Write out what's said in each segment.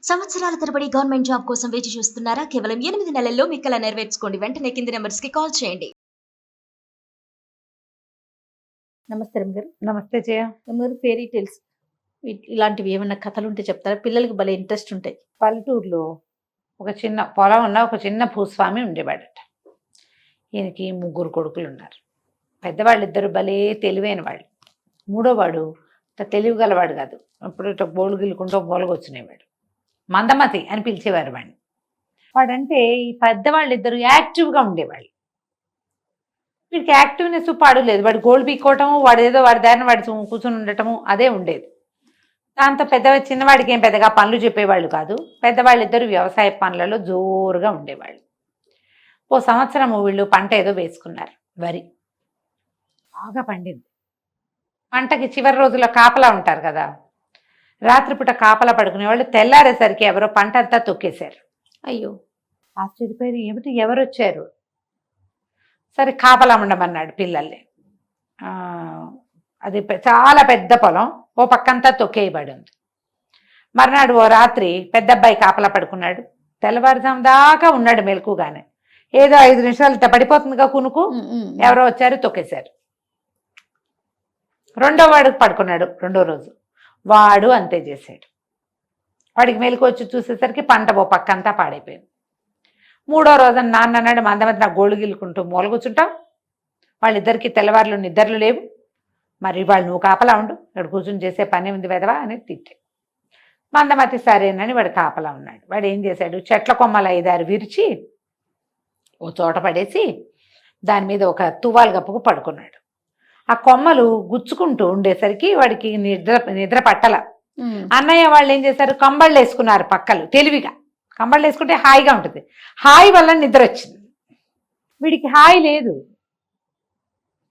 సంవత్సరాల తరబడి government job కోసం వేచి చూస్తున్నారా? కేవలం 8 నెలల్లో మీ కల నెరవేర్చుకోండి. వెంటనే కింది నంబర్స్‌కి కాల్ చేయండి. నమస్తే రమ్గారు. నమస్తే జయ. రమ్గారు, ఫెయిరీ టేల్స్ ఇలాంటివి ఏమన్నా కథలు ఉంటే చెప్తారా? పిల్లలకి భలే ఇంట్రెస్ట్ ఉంటాయి. పల్లెటూరులో ఒక చిన్న పొలం ఉన్న ఒక చిన్న భూస్వామి ఉండేవాడట. ఈయనకి 3 కొడుకులు ఉన్నారు. పెద్దవాళ్ళిద్దరు భలే తెలివైన వాళ్ళు. మూడోవాడు తెలివి గలవాడు కాదు, అప్పుడు ఇట్లా బోళ్ళు గిల్లుకుంటూ బోలగొచ్చినేవాడు. మందమతి అని పిలిచేవారు వాడిని. వాడంటే ఈ పెద్దవాళ్ళిద్దరు యాక్టివ్గా ఉండేవాళ్ళు. వీడికి యాక్టివ్నెస్ పాడు లేదు. వాడు గోల్డ్ పీక్కోవటము, వాడు ఏదో వాడి దారిని వాడి కూర్చొని ఉండటము అదే ఉండేది. దాంతో చిన్నవాడికి ఏం పెద్దగా పనులు చెప్పేవాళ్ళు కాదు. పెద్దవాళ్ళిద్దరు వ్యవసాయ పనులలో జోరుగా ఉండేవాళ్ళు. ఓ సంవత్సరము వీళ్ళు పంట ఏదో వేసుకున్నారు. వరి బాగా పండింది. పంటకి చివరి రోజుల్లో కాపలా ఉంటారు కదా, రాత్రిపూట కాపలా పడుకునేవాళ్ళు. తెల్లారేసరికి ఎవరో పంట అంతా తొక్కేశారు. అయ్యో, ఆశ్చర్యపోయారు, ఏమిటి ఎవరు వచ్చారు? సరే కాపలా ఉండమన్నాడు పిల్లల్ని. అది చాలా పెద్ద పొలం, ఓ పక్కంతా తొక్కేయబడి ఉంది. మర్నాడు ఓ రాత్రి పెద్ద అబ్బాయి కాపలా పడుకున్నాడు. తెల్లవారుజాము దాకా ఉన్నాడు మెలకుగానే. ఏదో 5 నిమిషాలు ఇట్లా పడిపోతుందిగా కునుకు, ఎవరో వచ్చారు తొక్కేశారు. రెండో వాడికి పడుకున్నాడు. రెండో రోజు వాడు అంతే చేశాడు. వాడికి మెలకు వచ్చి చూసేసరికి పంట ఓ పక్కంతా పాడైపోయింది. మూడో రోజున నాన్న అన్నాడు, మందమంది నా గోళ్ళు గిల్లుకుంటూ మూల కూర్చుంటాం, వాళ్ళిద్దరికి తెల్లవారులు నిద్రలు లేవు, మరి వాళ్ళు నువ్వు కాపలా ఉండు, ఇక్కడ కూర్చుని చేసే పని ఉంది వెదవా అని తిట్టే. మందమతి సరేనని వాడు కాపలా ఉన్నాడు. వాడు ఏం చేశాడు, చెట్ల కొమ్మలు 5-6 విరిచి ఓ చోట పడేసి దాని మీద ఒక తువ్వాలు కప్పుకు పడుకున్నాడు. ఆ కొమ్మలు గుచ్చుకుంటూ ఉండేసరికి వాడికి నిద్ర పట్టల. అన్నయ్య వాళ్ళు ఏం చేశారు, కంబళ్ళు వేసుకున్నారు పక్కలు. తెలివిగా కంబళ్ళు వేసుకుంటే హాయిగా ఉంటుంది. హాయి వల్ల నిద్ర వచ్చింది. వీడికి హాయి లేదు,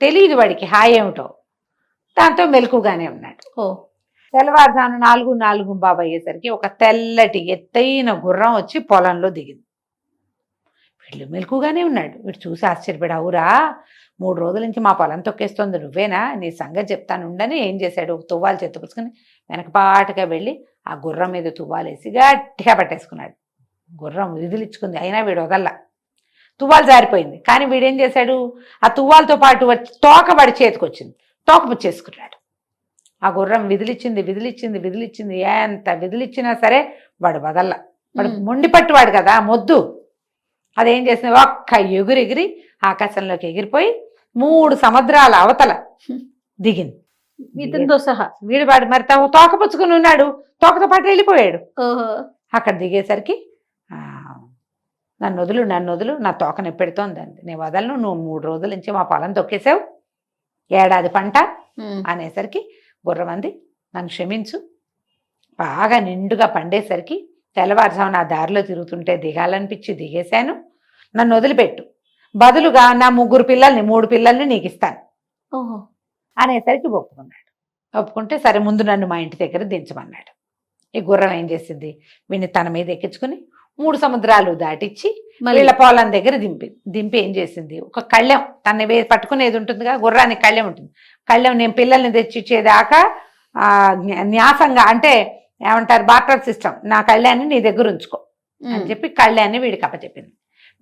తెలియదు వాడికి హాయి ఏమిటో. దాంతో మెలకుగానే ఉన్నాడు. తెల్లవారుజాము 4 బాబు అయ్యేసరికి ఒక తెల్లటి ఎత్తైన గుర్రం వచ్చి పొలంలో దిగింది. వీళ్ళు మెలకుగానే ఉన్నాడు. వీడు చూసి ఆశ్చర్యపడి, అవురా 3 రోజుల నుంచి మా పొలం తొక్కేస్తుంది నువ్వేనా, నీ సంగతి చెప్తాను ఉండని ఏం చేశాడు, తువ్వాలు చెత్తపుచ్చుకొని వెనకపాటుగా వెళ్ళి ఆ గుర్రం మీద తువ్వాలేసి గట్టిగా పట్టేసుకున్నాడు. గుర్రం విధులిచ్చుకుంది, అయినా వీడు వదల్లా. తువ్వాలు జారిపోయింది. కానీ వీడేం చేశాడు, ఆ తువ్వాలతో పాటు తోక వాడి చేతికి వచ్చింది, తోక పుచ్చేసుకున్నాడు. ఆ గుర్రం విధులిచ్చింది. ఎంత విధులిచ్చినా సరే వాడు వదల్లా. వాడు మొండిపట్టువాడు కదా, మొద్దు. అదేం చేసింది, ఒక్క ఎగిరి ఆకాశంలోకి ఎగిరిపోయి 3 సముద్రాల అవతల దిగింది వీటితో సహా. వాడు మరి తోక పుచ్చుకుని ఉన్నాడు, తోకతో పాటు వెళ్ళిపోయాడు. అక్కడ దిగేసరికి నన్ను వదులు, నా తోక నొప్పెడుతోంది అంది. నేను వదలను, నువ్వు 3 రోజుల నుంచి మా పొలం తొక్కేసావు, ఏడాది పంట అనేసరికి గుర్రం అంది, నన్ను క్షమించు, బాగా నిండుగా పండేసరికి తెల్లవారుజామున ఆ దారిలో తిరుగుతుంటే దిగాలనిపించి దిగేశాను, నన్ను వదిలిపెట్టు, బదులుగా నా 3 పిల్లల్ని నీకు ఇస్తాను అనేసరికి ఒప్పుకున్నాడు. ఒప్పుకుంటే సరే ముందు నన్ను మా ఇంటి దగ్గర దించమన్నాడు. ఈ గుర్రం ఏం చేసింది, వీడిని తన మీద ఎక్కించుకుని 3 సముద్రాలు దాటిచ్చి వీళ్ళ పొలం దగ్గర దింపి ఏం చేసింది, ఒక కళ్ళెం తన పట్టుకునేది ఉంటుందిగా, గుర్రానికి కళ్ళెం ఉంటుంది. కళ్ళెం నేను పిల్లల్ని తెచ్చిచ్చేదాకా న్యాసంగా, అంటే ఏమంటారు, బార్టర్ సిస్టమ్, నా కళ్యాణ్ని నీ దగ్గర ఉంచుకో అని చెప్పి కళ్యాణ్ని వీడికి అప్పచెప్పింది.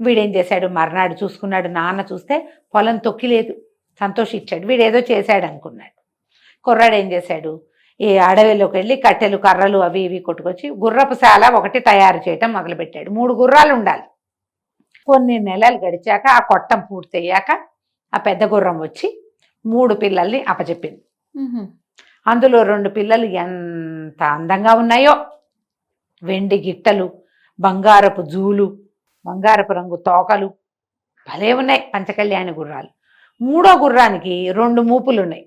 వీడేం చేశాడు, మర్నాడు చూసుకున్నాడు, నాన్న చూస్తే పొలం తొక్కిలేదు, సంతోషించాడు. వీడేదో చేశాడు అనుకున్నాడు. కుర్రాడు ఏం చేశాడు, ఈ అడవిలోకి వెళ్ళి కట్టెలు కర్రలు అవి ఇవి కొట్టుకొచ్చి గుర్రపు శాల ఒకటి తయారు చేయటం మొదలుపెట్టాడు. 3 గుర్రాలు ఉండాలి. కొన్ని నెలలు గడిచాక ఆ కొట్టం పూర్తయ్యాక ఆ పెద్ద గుర్రం వచ్చి 3 పిల్లల్ని అప్పచెప్పింది. అందులో 2 పిల్లలు ఎంత అందంగా ఉన్నాయో, వెండి గిట్టలు, బంగారపు జూలు, బంగారపు రంగు తోకలు భలే ఉన్నాయి పంచకళ్యాణి గుర్రాలు. 3వ గుర్రానికి 2 మూపులు ఉన్నాయి.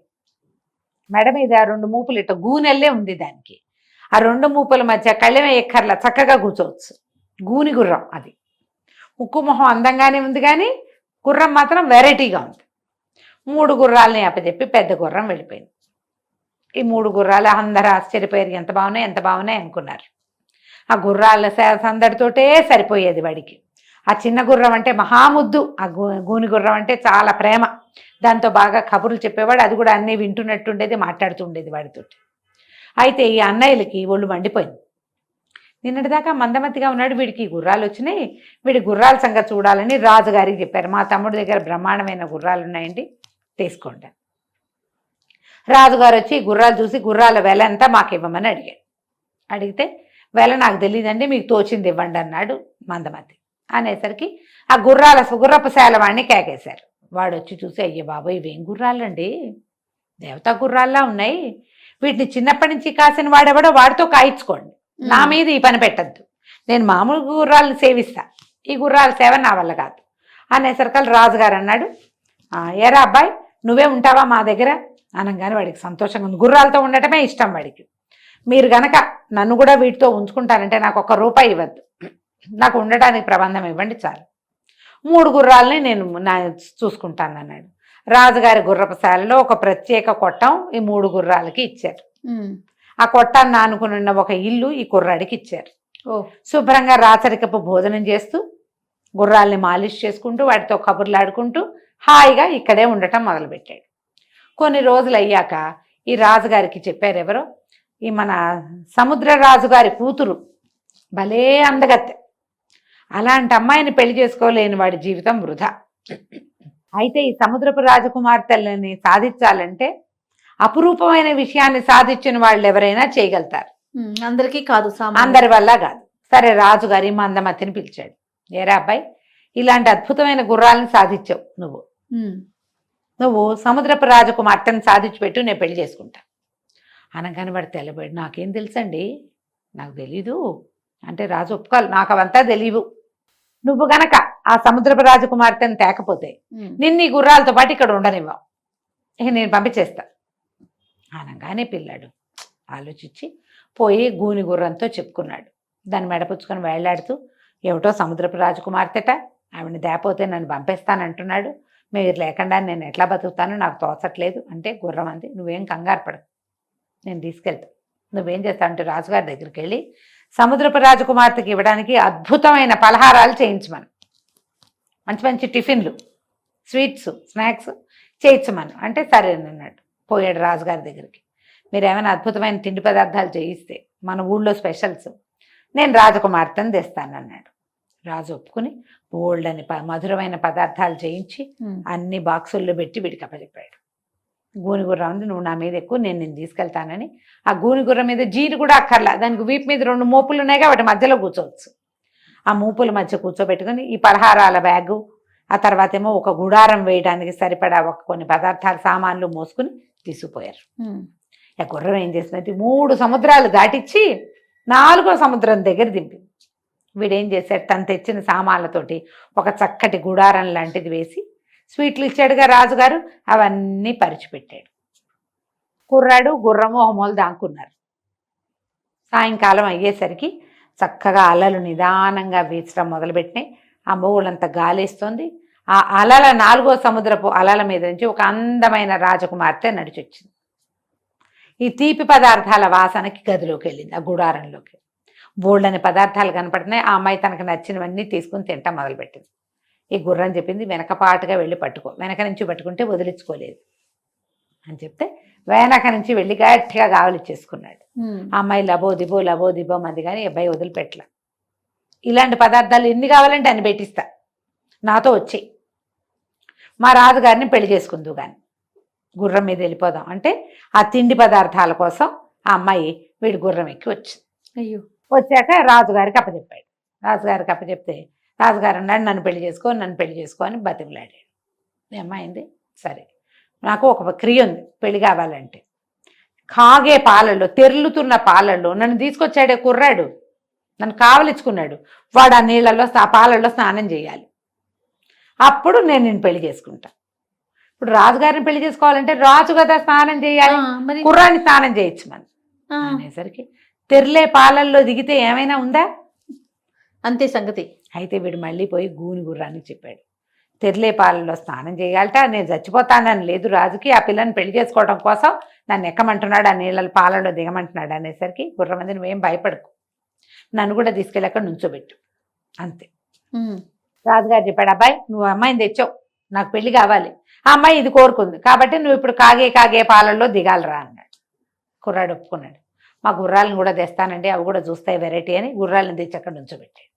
మెడ మీద 2 మూపులు, ఇట్ట గూనెల్లే ఉంది దానికి. ఆ 2 మూపుల మధ్య కళ్ళెమే ఎక్కర్లా, చక్కగా కూర్చోవచ్చు. గూని గుర్రం అది. ముక్కు మొహం అందంగానే ఉంది, కానీ గుర్రం మాత్రం వెరైటీగా ఉంది. 3 గుర్రాలని అప్పచెప్పి పెద్ద గుర్రం వెళ్ళిపోయింది. ఈ 3 గుర్రాలు అందరూ ఆశ్చర్యపోయారు, ఎంత బాగున్నాయి అనుకున్నారు. ఆ గుర్రాల సందడితోటే సరిపోయేది వాడికి. ఆ చిన్న గుర్రం అంటే మహాముద్దు, ఆ గూని గుర్రం అంటే చాలా ప్రేమ. దాంతో బాగా కబుర్లు చెప్పేవాడు, అది కూడా అన్నీ వింటున్నట్టుండేది, మాట్లాడుతూ ఉండేది వాడితోటి. అయితే ఈ అన్నయ్యలకి ఒళ్ళు మండిపోయింది. నిన్నటిదాకా మందమతిగా ఉన్నాడు, వీడికి గుర్రాలు వచ్చినాయి, వీడి గుర్రాల సంగతి చూడాలని రాజుగారికి చెప్పారు. మా తమ్ముడి దగ్గర బ్రహ్మాండమైన గుర్రాలు ఉన్నాయండి, తీసుకోండి. రాజుగారు వచ్చి గుర్రాలు చూసి గుర్రాల వెల ఎంత మాకు ఇవ్వమని అడిగాడు. అడిగితే వెల నాకు తెలియదండి, మీకు తోచింది ఇవ్వండి అన్నాడు మందమతి. అనేసరికి ఆ గుర్రపు శాల వాడిని కేకేశారు. వాడు వచ్చి చూసి, అయ్యో బాబు ఇవేం గుర్రాలండి, దేవతా గుర్రాల్లా ఉన్నాయి, వీటిని చిన్నప్పటి నుంచి కాసిన వాడెవడో వాడితో కాయించుకోండి, నా మీద ఈ పని పెట్టద్దు, నేను మామూలు గుర్రాలను సేవిస్తా, ఈ గుర్రాల సేవ నా వల్ల కాదు అనేసరికి రాజుగారు అన్నాడు, ఏరా అబ్బాయి నువ్వే ఉంటావా మా దగ్గర అనగానే వాడికి సంతోషంగా ఉంది. గుర్రాలతో ఉండటమే ఇష్టం వాడికి. మీరు గనక నన్ను కూడా వీటితో ఉంచుకుంటారంటే నాకు ₹1 ఇవ్వద్దు, నాకు ఉండటానికి ప్రబంధం ఇవ్వండి చాలు, 3 గుర్రాలని నేను చూసుకుంటాను అన్నాడు. రాజుగారి గుర్రపశాలలో ఒక ప్రత్యేక కొట్టం ఈ 3 గుర్రాలకి ఇచ్చారు. ఆ కొట్టాన్ని ఆనుకుని ఉన్న ఒక ఇల్లు ఈ కుర్రాడికి ఇచ్చారు. శుభ్రంగా రాచరికపు భోజనం చేస్తూ గుర్రాల్ని మాలిష్ చేసుకుంటూ వాటితో కబుర్లాడుకుంటూ హాయిగా ఇక్కడే ఉండటం మొదలుపెట్టాడు. కొన్ని రోజులు అయ్యాక ఈ రాజుగారికి చెప్పారు ఎవరో, ఈ మన సముద్ర రాజుగారి కూతురు భలే అందగత్తె, అలాంటి అమ్మాయిని పెళ్లి చేసుకోలేని వాడి జీవితం వృధా. అయితే ఈ సముద్రపు రాజకుమార్తెలని సాధించాలంటే అపురూపమైన విషయాన్ని సాధించిన వాళ్ళు ఎవరైనా చేయగలుగుతారు, అందరికీ కాదు, అందరి వల్ల కాదు. సరే రాజుగారి మందమతిని పిలిచాడు. ఏరా అబ్బాయి ఇలాంటి అద్భుతమైన గుర్రాలను సాధించావు, నువ్వు సముద్రపు రాజకుమార్తెను సాధించి పెట్టు, నేను పెళ్లి చేసుకుంటా అనగానే వాడు తెల్లబడి, నాకేం తెలుసండి, నాకు తెలీదు అంటే రాజు ఒప్పుకోవాలి, నాకు అవంతా తెలియవు, నువ్వు గనక ఆ సముద్రపు రాజకుమార్తెను తేకపోతే నిన్ను ఈ గుర్రాలతో పాటు ఇక్కడ ఉండనివ్వవు, ఇక నేను పంపించేస్తా అనగానే పిల్లాడు ఆలోచించి పోయి గూని గుర్రంతో చెప్పుకున్నాడు. దాన్ని మెడపుచ్చుకొని వేళ్లాడుతూ, ఏమిటో సముద్రపు రాజకుమార్తెట, ఆవిడని తేపోతే నన్ను పంపేస్తానంటున్నాడు, మీరు లేకుండా నేను ఎట్లా బతుకుతానో నాకు తోచట్లేదు అంటే గుర్రం అంది, నువ్వేం కంగారు పడకు, నేను తీసుకెళ్తా, నువ్వేం చేస్తావు అంటే రాజుగారి దగ్గరికి వెళ్ళి సముద్రపు రాజకుమార్తెకి ఇవ్వడానికి అద్భుతమైన పలహారాలు చేయించమను, మంచి మంచి టిఫిన్లు, స్వీట్స్, స్నాక్స్ చేయించమను అంటే సరేనన్నాడు. పోయాడు రాజుగారి దగ్గరికి. మీరు ఏమైనా అద్భుతమైన తిండి పదార్థాలు చేయిస్తే మన ఊళ్ళో స్పెషల్స్ నేను రాజకుమార్తెను తెస్తానన్నాడు. రాజు ఒప్పుకుని బోల్డని మధురమైన పదార్థాలు చేయించి అన్ని బాక్సుల్లో పెట్టి వీడికి అప్పచెప్పాడు. గూనిగుర్రం ఉంది, నువ్వు నా మీద ఎక్కువ, నేను తీసుకెళ్తానని. ఆ గూనిగుర్రం మీద జీను కూడా అక్కర్లా, దానికి వీపు మీద 2 మోపులు ఉన్నాయిగా, వాటి మధ్యలో కూర్చోవచ్చు. ఆ మూపుల మధ్య కూర్చోబెట్టుకుని ఈ పలహారాల బ్యాగు, ఆ తర్వాత ఏమో ఒక గుడారం వేయడానికి సరిపడా కొన్ని పదార్థాలు సామాన్లు మోసుకుని తీసుకుపోయారు. ఆ గుర్రం ఏం చేసినట్టు 3 సముద్రాలు దాటిచ్చి 4వ సముద్రం దగ్గర దింపింది. వీడేం చేశాడు, తను తెచ్చిన సామాన్లతోటి ఒక చక్కటి గుడారం లాంటిది వేసి స్వీట్లు ఇచ్చాడుగా రాజుగారు, అవన్నీ పరిచిపెట్టాడు. కుర్రాడు గుర్రము ఒక మూల దాక్కున్నారు. సాయంకాలం అయ్యేసరికి చక్కగా అలలు నిదానంగా వీచడం మొదలుపెట్టినాయి. ఆ మూలంతా గాలేస్తోంది. ఆ అలల 4వ సముద్రపు అలల మీద నుంచి ఒక అందమైన రాజకుమార్తె నడిచొచ్చింది. ఈ తీపి పదార్థాల వాసనకి గదిలోకి వెళ్ళింది, ఆ గుడారంలోకి. బోల్డని పదార్థాలు కనపడుతున్నాయి. ఆ అమ్మాయి తనకు నచ్చినవన్నీ తీసుకుని తింటా మొదలుపెట్టింది. ఈ గుర్రం చెప్పింది, వెనకపాటుగా వెళ్ళి పట్టుకో, వెనక నుంచి పట్టుకుంటే వదిలించుకోలేదు అని చెప్తే వెనక నుంచి వెళ్ళి గట్టిగా గావలిచ్చేసుకున్నాడు. ఆ అమ్మాయి లబో దిబో మంది కానీ అబ్బాయి వదిలిపెట్టల. ఇలాంటి పదార్థాలు ఎన్ని కావాలంటే అన్ని పెట్టిస్తా, నాతో వచ్చి మా రాజుగారిని పెళ్లి చేసుకుందు కానీ గుర్రం మీద వెళ్ళిపోదాం అంటే ఆ తిండి పదార్థాల కోసం ఆ అమ్మాయి వీడి గుర్రం ఎక్కి వచ్చింది. అయ్యో, వచ్చాక రాజుగారికి అప్పచెప్పాడు. రాజుగారికి అప్పచెప్తే రాజుగారు అన్నాడు, నన్ను పెళ్లి చేసుకో అని బతిమలాడాడు. ఏమైంది, సరే నాకు ఒక క్రియ ఉంది, పెళ్లి కావాలంటే కాగే పాలల్లో, తెరులుతున్న పాలల్లో నన్ను తీసుకొచ్చాడే కుర్రాడు, నన్ను కావలించుకున్నాడు, వాడు ఆ నీళ్ళల్లో ఆ పాలల్లో స్నానం చేయాలి, అప్పుడు నేను పెళ్లి చేసుకుంటా. ఇప్పుడు రాజుగారిని పెళ్లి చేసుకోవాలంటే రాజు కదా స్నానం చేయాలి, కుర్రాన్ని స్నానం చేయొచ్చు మనం అనేసరికి తెర్లే పాలల్లో దిగితే ఏమైనా ఉందా, అంతే సంగతి. అయితే వీడు మళ్ళీ పోయి గూని గుర్రానికి చెప్పాడు, తెర్లే పాలల్లో స్నానం చేయాలట, నేను చచ్చిపోతానని లేదు రాజుకి, ఆ పిల్లని పెళ్లి చేసుకోవడం కోసం నన్ను ఎక్కమంటున్నాడు, ఆ నీళ్ళ పాలల్లో దిగమంటున్నాడు అనేసరికి గుర్రం మీద నువ్వేం భయపడకు, నన్ను కూడా తీసుకెళ్ళి అక్కడ నుంచోబెట్టు అంతే. రాజుగారు చెప్పాడు, అబ్బాయి నువ్వు అమ్మాయిని తెచ్చావు, నాకు పెళ్లి కావాలి, ఆ అమ్మాయి ఇది కోరుకుంది కాబట్టి నువ్వు ఇప్పుడు కాగే పాలల్లో దిగాలరా అన్నాడు. కుర్రాడు ఒప్పుకున్నాడు. మా గుర్రాలను కూడా తెస్తానండి, అవి కూడా చూస్తాయి వెరైటీ అని గుర్రాలను తెచ్చి అక్కడ ఉంచోబెట్టాడు.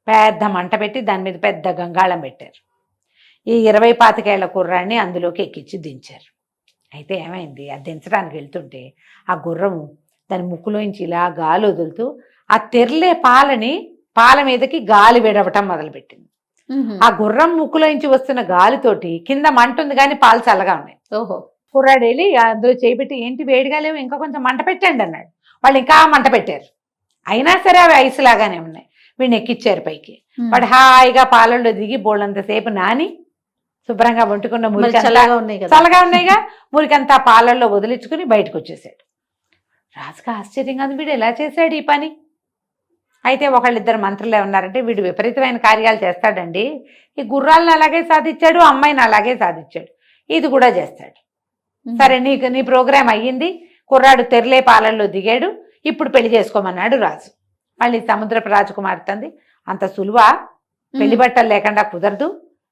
పెద్ద మంట పెట్టి దాని మీద పెద్ద గంగాళం పెట్టారు. ఈ 20-25 కుర్రాన్ని అందులోకి ఎక్కించి దించారు. అయితే ఏమైంది, అది దించడానికి వెళ్తుంటే ఆ గుర్రము దాని ముక్కులోంచి ఇలా గాలి వదులుతూ ఆ తెర్లే పాల మీదకి గాలి విడవటం మొదలుపెట్టింది. ఆ గుర్రం ముక్కులోంచి వస్తున్న గాలితోటి కింద మంట ఉంది కానీ పాలు చల్లగా ఉన్నాయి. ఓహో. కుర్రాడు వెళ్ళి అందులో చేపెట్టి ఏంటి వేడిగా లేవు, ఇంకా కొంచెం మంట పెట్టండి అన్నాడు. వాళ్ళు ఇంకా మంట పెట్టారు. అయినా సరే అవి ఐస్ లాగానే ఉన్నాయి. వీడిని ఎక్కిచ్చారు పైకి. వాడు హాయిగా పాలల్లో దిగి బోళ్ళంతసేపు నాని శుభ్రంగా వండుకున్న మురికి చల్లగా ఉన్నాయిగా మురికంతా పాలల్లో వదిలించుకుని బయటకు వచ్చేసాడు. రాజుగా ఆశ్చర్యంగా ఉంది, వీడు ఎలా చేశాడు ఈ పని. అయితే ఒకళ్ళిద్దరు మంత్రులే ఉన్నారంటే వీడు విపరీతమైన కార్యాలు చేస్తాడండి, ఈ గుర్రాలను అలాగే సాధించాడు, అమ్మాయిని అలాగే సాధించాడు, ఇది కూడా చేస్తాడు. సరే నీ ప్రోగ్రాం అయ్యింది, కుర్రాడు తెరలే పాలల్లో దిగాడు, ఇప్పుడు పెళ్లి చేసుకోమన్నాడు రాజు. మళ్ళీ సముద్రపు రాజకుమార్తె అంది, అంత సులువా, పెళ్లి బట్టలు లేకుండా కుదరదు,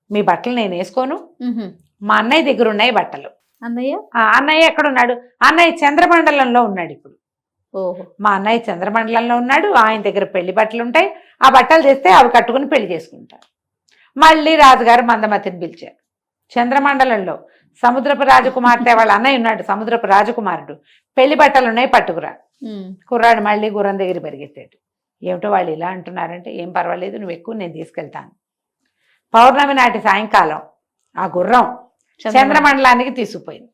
మీ బట్టలు నేను వేసుకోను, మా అన్నయ్య దగ్గర ఉన్నాయి బట్టలు. అన్నయ్య ఎక్కడున్నాడు, అన్నయ్య చంద్రమండలంలో ఉన్నాడు ఇప్పుడు. ఓహో. మా అన్నయ్య చంద్రమండలంలో ఉన్నాడు, ఆయన దగ్గర పెళ్లి బట్టలు ఉంటాయి, ఆ బట్టలు తెస్తే అవి కట్టుకుని పెళ్లి చేసుకుంటారు. మళ్ళీ రాజుగారు మందమతిని పిలిచారు. చంద్రమండలంలో సముద్రపు రాజకుమార్తె వాళ్ళ అన్నయ్య ఉన్నాడు, సముద్రపు రాజకుమారుడు, పెళ్లి బట్టలు ఉన్నాయి పట్టుకురా. కుర్రాడు మళ్ళీ గుర్రం దగ్గర పరిగెత్తాడు. ఏమిటో వాళ్ళు ఇలా అంటున్నారంటే, ఏం పర్వాలేదు, నువ్వు ఎక్కువ, నేను తీసుకెళ్తాను. పౌర్ణమి నాటి సాయంకాలం ఆ గుర్రం చంద్రమండలానికి తీసుకుపోయింది.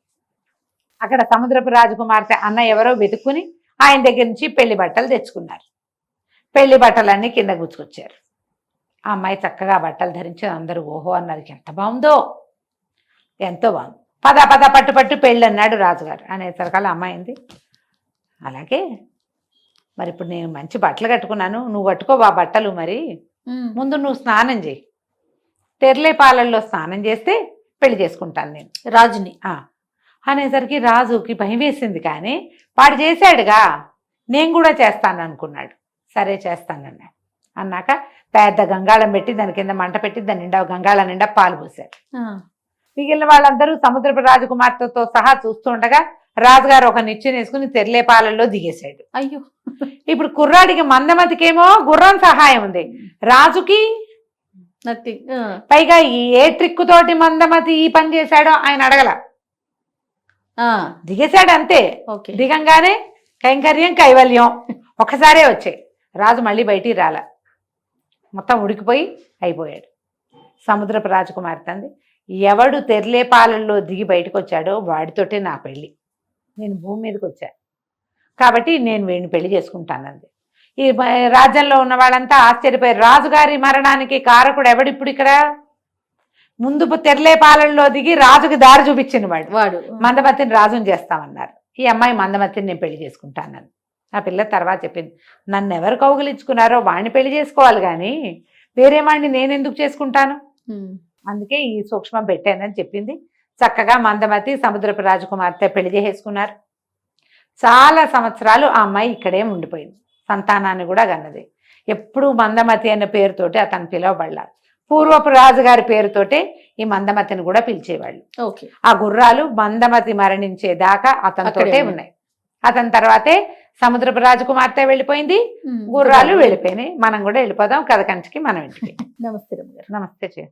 అక్కడ సముద్రపు రాజకుమార్తె అన్న ఎవరో వెతుక్కుని ఆయన దగ్గర నుంచి పెళ్లి బట్టలు తెచ్చుకున్నారు. పెళ్లి బట్టలన్నీ కింద గుచ్చుకొచ్చారు. ఆ అమ్మాయి చక్కగా బట్టలు ధరించి అందరూ ఓహో అన్నారు, ఎంత బాగుందో, ఎంతో బాగుంది, పద పద పట్టు పట్టు పెళ్ళి అన్నాడు రాజుగారు. అనేసరికల్లా అమ్మాయింది, అలాగే మరి ఇప్పుడు నేను మంచి బట్టలు కట్టుకున్నాను, నువ్వు కట్టుకోవా బట్టలు, మరి ముందు నువ్వు స్నానం చేయి, తెరలే పాలల్లో స్నానం చేస్తే పెళ్లి చేసుకుంటాను నేను రాజుని అనేసరికి రాజుకి భయం వేసింది. కానీ వాడు చేశాడుగా, నేను కూడా చేస్తాను అనుకున్నాడు. సరే చేస్తానన్నాడు. అన్నాక పెద్ద గంగాళం పెట్టి దాని కింద మంట పెట్టి దాని నిండా గంగాళం నిండా పాలు పోసారు. మిగిలిన వాళ్ళందరూ సముద్రపు రాజకుమార్తెతో సహా చూస్తుండగా రాజుగారు ఒక నిచ్చెన వేసుకుని తెరలే పాలల్లో దిగేశాడు. అయ్యో. ఇప్పుడు కుర్రాడికి మందమతికేమో గుర్రం సహాయం ఉంది, రాజుకి పైగా ఏ ట్రిక్ తోటి మందమతి ఈ పని చేశాడో ఆయన అడగల, దిగేశాడు అంతే. దిగంగానే కైంకర్యం కైవల్యం ఒకసారే వచ్చాయి. రాజు మళ్ళీ బయటికి రాల, మొత్తం ఉడికిపోయి అయిపోయాడు. సముద్రపు రాజకుమార్తె అంది, ఎవడు తెరలే పాలల్లో దిగి బయటకు వచ్చాడో వాడితోటే నా పెళ్ళి, నేను భూమి మీదకి వచ్చా కాబట్టి నేను వీడిని పెళ్లి చేసుకుంటానంది. ఈ రాజ్యంలో ఉన్న వాళ్ళంతా ఆశ్చర్యపోయారు. రాజుగారి మరణానికి కారకుడు ఎవడిప్పుడు ఇక్కడ, ముందు తెరలే పాలల్లో దిగి రాజుకి దారి చూపించిన వాడు మందమతిని రాజుని చేస్తామన్నారు. ఈ అమ్మాయి మందమతిని నేను పెళ్లి చేసుకుంటానని. ఆ పిల్ల తర్వాత చెప్పింది, నన్ను ఎవరు కౌగిలించుకున్నారో వాడిని పెళ్లి చేసుకోవాలి కానీ వేరే వాడిని నేను ఎందుకు చేసుకుంటాను, అందుకే ఈ సూక్ష్మం పెట్టానని చెప్పింది. చక్కగా మందమతి సముద్రపు రాజకుమార్తె పెళ్లి చేసుకున్నారు. చాలా సంవత్సరాలు ఆ అమ్మాయి ఇక్కడే ఉండిపోయింది, సంతానాన్ని కూడా కన్నది. ఎప్పుడూ మందమతి అన్న పేరుతోటి అతను పిలవబడ్డారు. పూర్వపు రాజుగారి పేరుతోటే ఈ మందమతిని కూడా పిలిచేవాళ్ళు. ఆ గుర్రాలు మందమతి మరణించేదాకా అతనితోటే ఉన్నాయి. అతని తర్వాతే సముద్రపు రాజకుమార్తె వెళ్ళిపోయింది, గుర్రాలు వెళ్ళిపోయినాయి. మనం కూడా వెళ్ళిపోదాం కథ కంచికి మనం ఇంటికి. నమస్తే. నమస్తే.